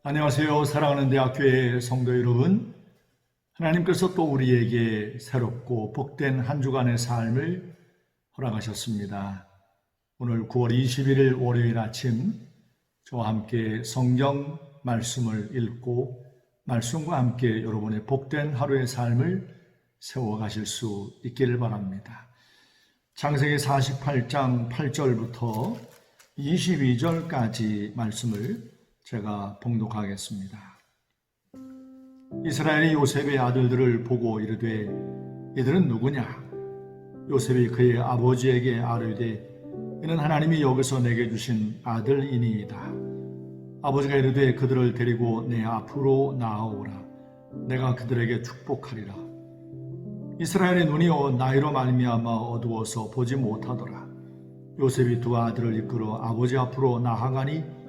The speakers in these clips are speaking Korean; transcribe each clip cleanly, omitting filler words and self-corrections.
안녕하세요. 사랑하는 대학교의 성도 여러분. 하나님께서 또 우리에게 새롭고 복된 한 주간의 삶을 허락하셨습니다. 오늘 9월 21일 월요일 아침 저와 함께 성경 말씀을 읽고 말씀과 함께 여러분의 복된 하루의 삶을 세워가실 수 있기를 바랍니다. 창세기 48장 8절부터 22절까지 말씀을 제가 봉독하겠습니다. 이스라엘이 요셉의 아들들을 보고 이르되 이들은 누구냐? 요셉이 그의 아버지에게 아뢰되 이는 하나님이 여기서 내게 주신 아들이니이다. 아버지가 이르되 그들을 데리고 내 앞으로 나아오라. 내가 그들에게 축복하리라. 이스라엘의 눈이 나이로 말미암아 어두워서 보지 못하더라. 요셉이 두 아들을 이끌어 아버지 앞으로 나아가니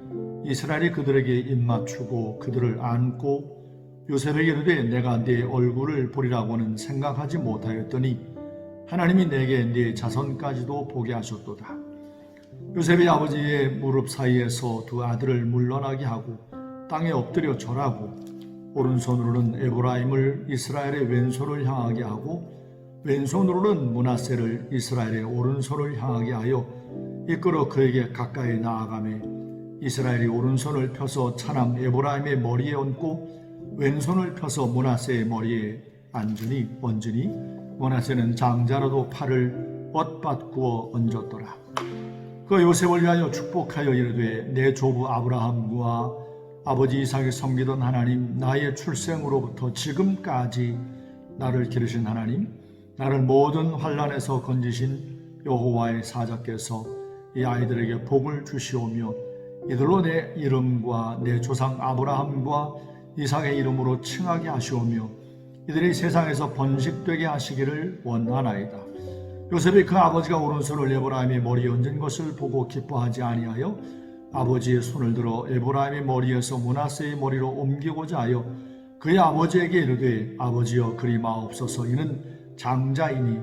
이스라엘이 그들에게 입맞추고 그들을 안고 요셉에게 이르되 내가 네 얼굴을 보리라고는 생각하지 못하였더니 하나님이 내게 네 자손까지도 보게 하셨도다. 요셉이 아버지의 무릎 사이에서 두 아들을 물러나게 하고 땅에 엎드려 절하고 오른손으로는 에브라임을 이스라엘의 왼손을 향하게 하고 왼손으로는 므낫세를 이스라엘의 오른손을 향하게 하여 이끌어 그에게 가까이 나아가매 이스라엘이 오른손을 펴서 차남 에브라임의 머리에 얹고 왼손을 펴서 므낫세의 머리에 얹으니 므낫세는 장자라도 팔을 엇바꾸어 얹었더라. 그 요셉을 위하여 축복하여 이르되 내 조부 아브라함과 아버지 이삭이 섬기던 하나님, 나의 출생으로부터 지금까지 나를 기르신 하나님, 나를 모든 환난에서 건지신 여호와의 사자께서 이 아이들에게 복을 주시오며 이들로 내 이름과 내 조상 아브라함과 이삭의 이름으로 칭하게 하시오며 이들이 세상에서 번식되게 하시기를 원하나이다. 요셉이 그 아버지가 오른손을 에브라임의 머리에 얹은 것을 보고 기뻐하지 아니하여 아버지의 손을 들어 에브라임의 머리에서 므낫세의 머리로 옮기고자 하여 그의 아버지에게 이르되 아버지여 그리 마옵소서. 이는 장자이니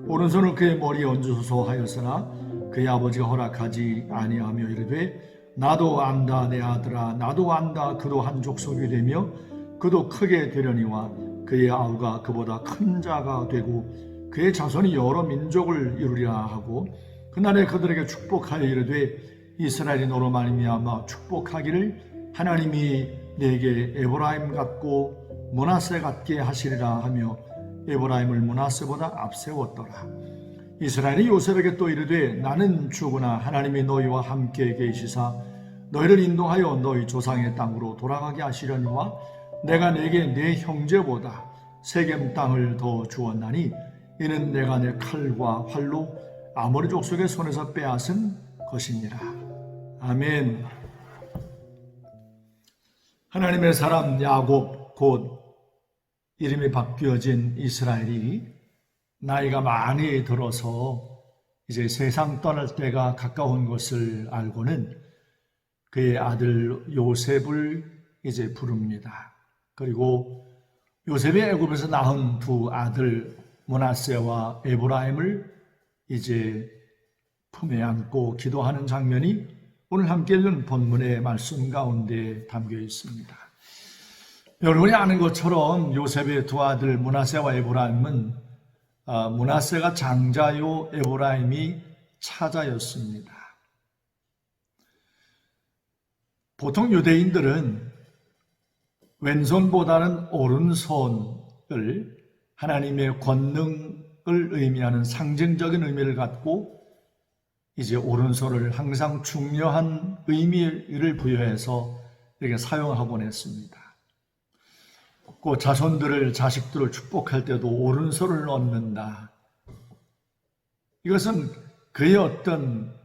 오른손을 그의 머리에 얹으소서 하였으나 그의 아버지가 허락하지 아니하며 이르되 나도 안다 내 아들아, 나도 안다. 그도 한 족속이 되며 그도 크게 되려니와 그의 아우가 그보다 큰 자가 되고 그의 자손이 여러 민족을 이루리라 하고 그날에 그들에게 축복하여 이르되 이스라엘이 너로 말미암아 축복하기를 하나님이 내게 에브라임 같고 므낫세 같게 하시리라 하며 에브라임을 므낫세보다 앞세웠더라. 이스라엘이 요셉에게 또 이르되 나는 주구나 하나님이 너희와 함께 계시사 너희를 인도하여 너희 조상의 땅으로 돌아가게 하시려니와 내가 내게 내 형제보다 세겜 땅을 더 주었나니 이는 내가 내 칼과 활로 아모리 족속의 손에서 빼앗은 것이니라. 아멘. 하나님의 사람 야곱 곧 이름이 바뀌어진 이스라엘이 나이가 많이 들어서 이제 세상 떠날 때가 가까운 것을 알고는 그의 아들 요셉을 이제 부릅니다. 그리고 요셉이 애굽에서 낳은 두 아들 므낫세와 에브라임을 이제 품에 안고 기도하는 장면이 오늘 함께 읽은 본문의 말씀 가운데 담겨 있습니다. 여러분이 아는 것처럼 요셉의 두 아들 므낫세와 에브라임은 므낫세가 장자요 에브라임이 차자였습니다. 보통 유대인들은 왼손보다는 오른손을 하나님의 권능을 의미하는 상징적인 의미를 갖고 이제 오른손을 항상 중요한 의미를 부여해서 이렇게 사용하곤 했습니다. 그 자식들을 축복할 때도 오른손을 얹는다. 이것은 그의 어떤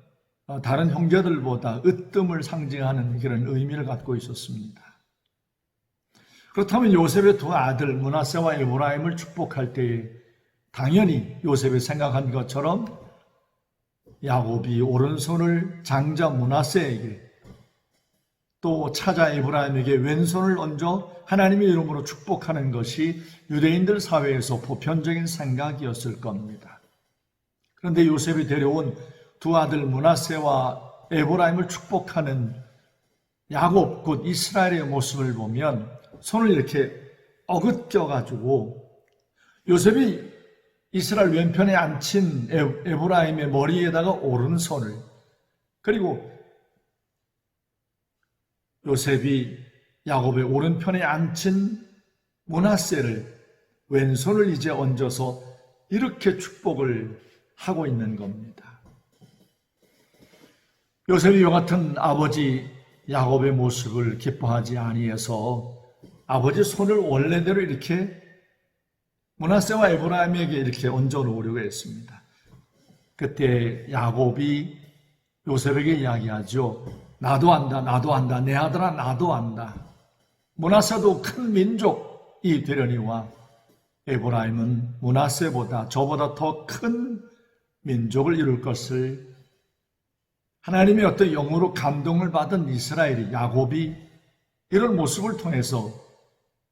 다른 형제들보다 으뜸을 상징하는 그런 의미를 갖고 있었습니다. 그렇다면 요셉의 두 아들 므낫세와 에브라임을 축복할 때에 당연히 요셉이 생각한 것처럼 야곱이 오른손을 장자 므낫세에게 또 차자 에브라임에게 왼손을 얹어 하나님의 이름으로 축복하는 것이 유대인들 사회에서 보편적인 생각이었을 겁니다. 그런데 요셉이 데려온 두 아들 므낫세와 에브라임을 축복하는 야곱 곧 이스라엘의 모습을 보면 손을 이렇게 어긋껴가지고 요셉이 이스라엘 왼편에 앉힌 에브라임의 머리에다가 오른손을, 그리고 요셉이 야곱의 오른편에 앉힌 므낫세를 왼손을 이제 얹어서 이렇게 축복을 하고 있는 겁니다. 요셉이 이와 같은 아버지 야곱의 모습을 기뻐하지 아니해서 아버지 손을 원래대로 이렇게 므낫세와 에브라임에게 이렇게 얹어 놓으려고 했습니다. 그때 야곱이 요셉에게 이야기하죠. 나도 안다. 내 아들아, 나도 안다. 므낫세도 큰 민족이 되려니와 에브라임은 므낫세보다 저보다 더 큰 민족을 이룰 것을, 하나님의 어떤 영으로 감동을 받은 이스라엘이, 야곱이 이런 모습을 통해서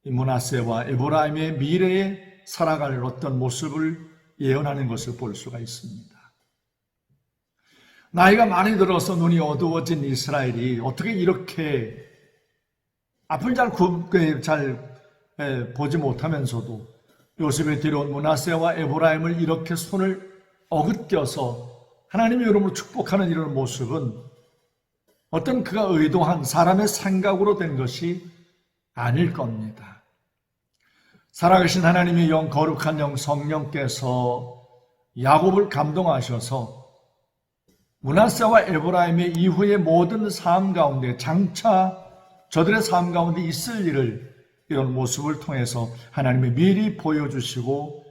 므낫세와 에브라임의 미래에 살아갈 어떤 모습을 예언하는 것을 볼 수가 있습니다. 나이가 많이 들어서 눈이 어두워진 이스라엘이 어떻게 이렇게 앞을 잘 보지 못하면서도 요셉의 뒤로온 므낫세와 에브라임을 이렇게 손을 어긋겨서 하나님의 이름으로 축복하는 이런 모습은 어떤 그가 의도한 사람의 생각으로 된 것이 아닐 겁니다. 살아계신 하나님의 영, 거룩한 영 성령께서 야곱을 감동하셔서 므낫세와 에브라임의 이후의 모든 삶 가운데, 장차 저들의 삶 가운데 있을 일을 이런 모습을 통해서 하나님이 미리 보여주시고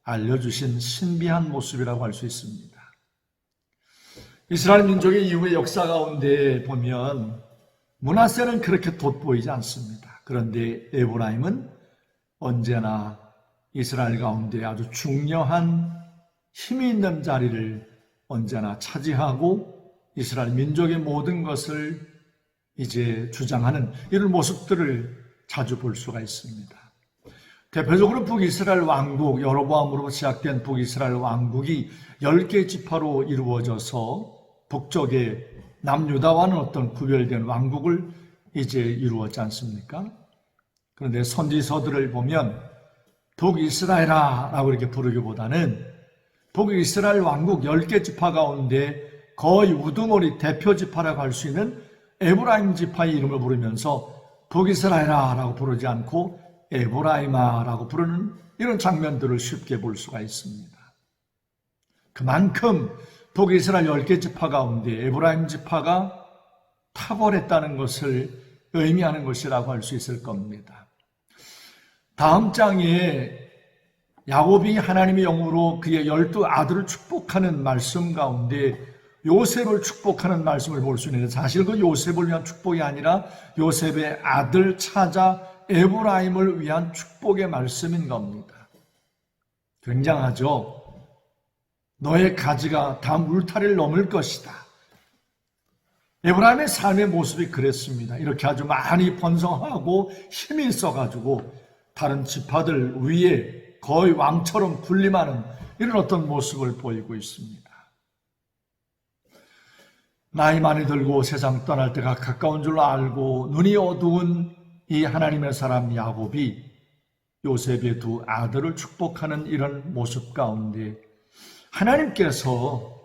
알려주신 신비한 모습이라고 할 수 있습니다. 이스라엘 민족의 이후의 역사 가운데 보면 므낫세는 그렇게 돋보이지 않습니다. 그런데 에브라임은 언제나 이스라엘 가운데 아주 중요한 힘이 있는 자리를 언제나 차지하고 이스라엘 민족의 모든 것을 이제 주장하는 이런 모습들을 자주 볼 수가 있습니다. 대표적으로 북이스라엘 왕국, 여로보암으로 시작된 북이스라엘 왕국이 10개 지파로 이루어져서 북쪽의 남유다와는 어떤 구별된 왕국을 이제 이루었지 않습니까? 그런데 선지서들을 보면 북이스라엘아라고 이렇게 부르기보다는 북이스라엘 왕국 10개 지파 가운데 거의 우두머리 대표 지파라고 할 수 있는 에브라임 지파의 이름을 부르면서 북이스라엘아라고 부르지 않고 에브라임아라고 부르는 이런 장면들을 쉽게 볼 수가 있습니다. 그만큼 북이스라엘 10개 지파 가운데 에브라임 지파가 탁월했다는 것을 의미하는 것이라고 할 수 있을 겁니다. 다음 장에 야곱이 하나님의 영으로 그의 12 아들을 축복하는 말씀 가운데 요셉을 축복하는 말씀을 볼 수 있는데, 사실 그 요셉을 위한 축복이 아니라 요셉의 아들 찾아 에브라임을 위한 축복의 말씀인 겁니다. 굉장하죠? 너의 가지가 다 물타리를 넘을 것이다. 에브라임의 삶의 모습이 그랬습니다. 이렇게 아주 많이 번성하고 힘이 있어가지고 다른 지파들 위에 거의 왕처럼 군림하는 이런 어떤 모습을 보이고 있습니다. 나이 많이 들고 세상 떠날 때가 가까운 줄로 알고 눈이 어두운 이 하나님의 사람 야곱이 요셉의 2 아들을 축복하는 이런 모습 가운데 하나님께서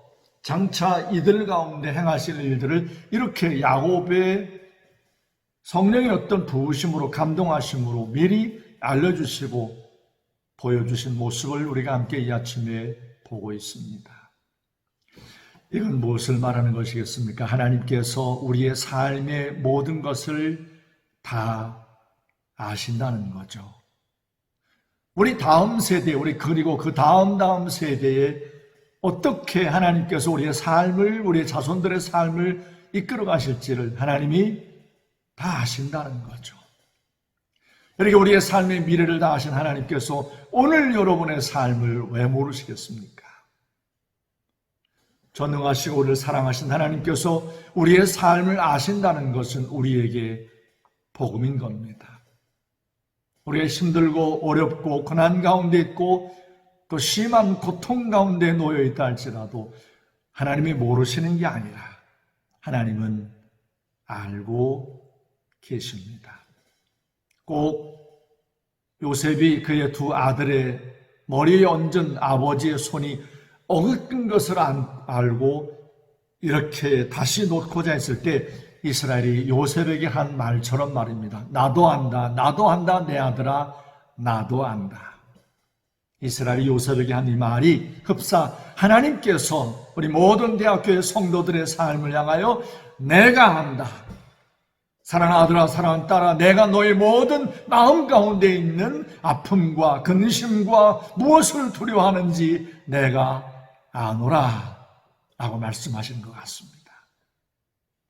장차 이들 가운데 행하실 일들을 이렇게 야곱의 성령의 어떤 부으심으로, 감동하심으로 미리 알려주시고 보여주신 모습을 우리가 함께 이 아침에 보고 있습니다. 이건 무엇을 말하는 것이겠습니까? 하나님께서 우리의 삶의 모든 것을 다 아신다는 거죠. 우리 다음 세대, 그리고 그 다음 세대에 어떻게 하나님께서 우리의 삶을, 우리의 자손들의 삶을 이끌어 가실지를 하나님이 다 아신다는 거죠. 이렇게 우리의 삶의 미래를 다 아신 하나님께서 오늘 여러분의 삶을 왜 모르시겠습니까? 전능하시고 우리를 사랑하신 하나님께서 우리의 삶을 아신다는 것은 우리에게 복음인 겁니다. 우리가 힘들고 어렵고 고난 가운데 있고 또 심한 고통 가운데 놓여 있다 할지라도 하나님이 모르시는 게 아니라 하나님은 알고 계십니다. 꼭 요셉이 그의 두 아들의 머리에 얹은 아버지의 손이 어긋든 것을 알고 이렇게 다시 놓고자 했을 때 이스라엘이 요셉에게 한 말처럼 말입니다. 나도 안다, 나도 안다, 내 아들아, 나도 안다. 이스라엘이 요셉에게 한 이 말이 흡사 하나님께서 우리 모든 대학교의 성도들의 삶을 향하여 내가 안다. 사랑하는 아들아, 사랑하는 딸아, 내가 너의 모든 마음 가운데 있는 아픔과 근심과 무엇을 두려워하는지 내가 아노라 라고 말씀하신 것 같습니다.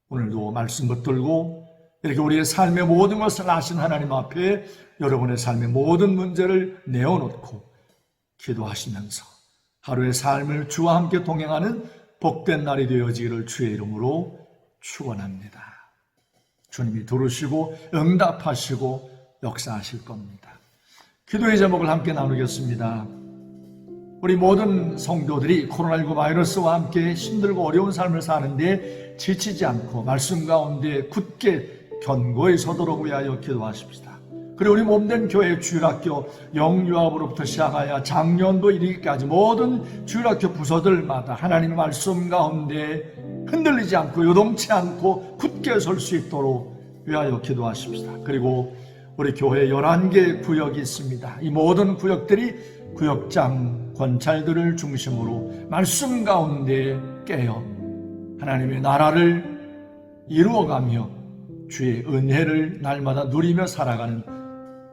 오늘도 말씀 붙들고 이렇게 우리의 삶의 모든 것을 아신 하나님 앞에 여러분의 삶의 모든 문제를 내어놓고 기도하시면서 하루의 삶을 주와 함께 동행하는 복된 날이 되어지기를 주의 이름으로 축원합니다. 주님이 들으시고 응답하시고 역사하실 겁니다. 기도의 제목을 함께 나누겠습니다. 우리 모든 성도들이 코로나19 바이러스와 함께 힘들고 어려운 삶을 사는데 지치지 않고 말씀 가운데 굳게 견고히 서도록 위하여 기도하십시다. 그리고 우리 몸된 교회 주일학교 영유아부로부터 시작하여 작년도 이르기까지 모든 주일학교 부서들마다 하나님의 말씀 가운데 흔들리지 않고 요동치 않고 굳게 설 수 있도록 위하여 기도하십시다. 그리고 우리 교회 11개 구역이 있습니다. 이 모든 구역들이 구역장, 권찰들을 중심으로 말씀 가운데 깨어 하나님의 나라를 이루어가며 주의 은혜를 날마다 누리며 살아가는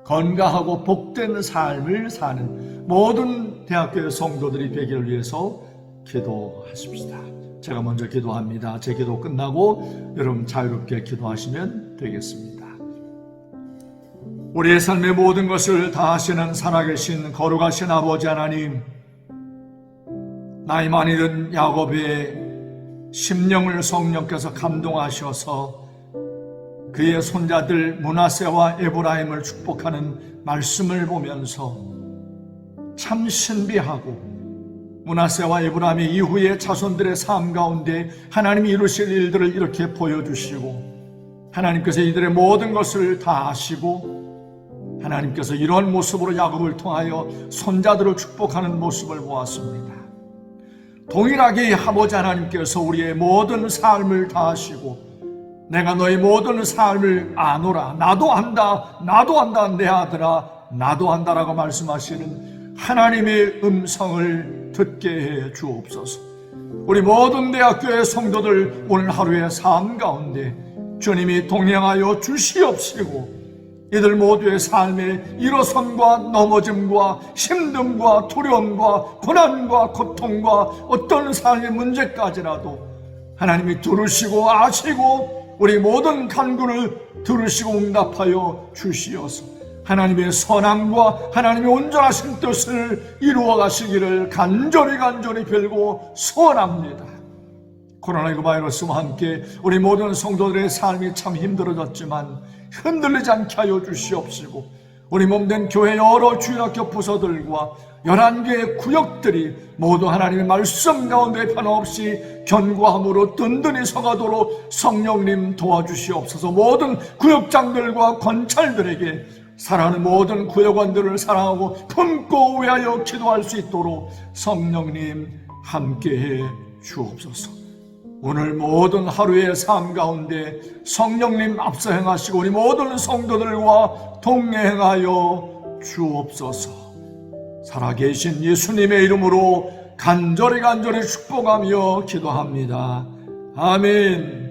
건강하고 복된 삶을 사는 모든 대학교의 성도들이 되기를 위해서 기도하십시다. 제가 먼저 기도합니다. 제 기도 끝나고 여러분 자유롭게 기도하시면 되겠습니다. 우리의 삶의 모든 것을 다 하시는 살아계신 거룩하신 아버지 하나님, 나이 많이 든 야곱의 심령을 성령께서 감동하셔서 그의 손자들 므낫세와 에브라임을 축복하는 말씀을 보면서 참 신비하고 므낫세와 에브라임의 이후의 자손들의 삶 가운데 하나님이 이루실 일들을 이렇게 보여주시고 하나님께서 이들의 모든 것을 다 아시고 하나님께서 이런 모습으로 야곱을 통하여 손자들을 축복하는 모습을 보았습니다. 동일하게 아버지 하나님께서 우리의 모든 삶을 다 아시고 내가 너의 모든 삶을 아노라, 나도 안다, 나도 안다, 내 아들아, 나도 안다라고 말씀하시는 하나님의 음성을 듣게 해 주옵소서. 우리 모든 대학교의 성도들 오늘 하루의 삶 가운데 주님이 동행하여 주시옵시고 이들 모두의 삶의 일어섬과 넘어짐과 힘듦과 두려움과 고난과 고통과 어떤 삶의 문제까지라도 하나님이 들으시고 아시고 우리 모든 간구를 들으시고 응답하여 주시어서 하나님의 선함과 하나님의 온전하신 뜻을 이루어 가시기를 간절히 빌고 소원합니다. 코로나19 바이러스와 함께 우리 모든 성도들의 삶이 참 힘들어졌지만 흔들리지 않게 하여 주시옵시고 우리 몸된 교회 여러 주일학교 부서들과 11개의 구역들이 모두 하나님의 말씀 가운데 변함없이 견고함으로 든든히 서가도록 성령님 도와주시옵소서. 모든 구역장들과 권찰들에게 사랑하는 모든 구역원들을 사랑하고 품고 위하여 기도할 수 있도록 성령님 함께해 주옵소서. 오늘 모든 하루의 삶 가운데 성령님 앞서 행하시고 우리 모든 성도들과 동행하여 주옵소서. 살아계신 예수님의 이름으로 간절히 축복하며 기도합니다. 아멘.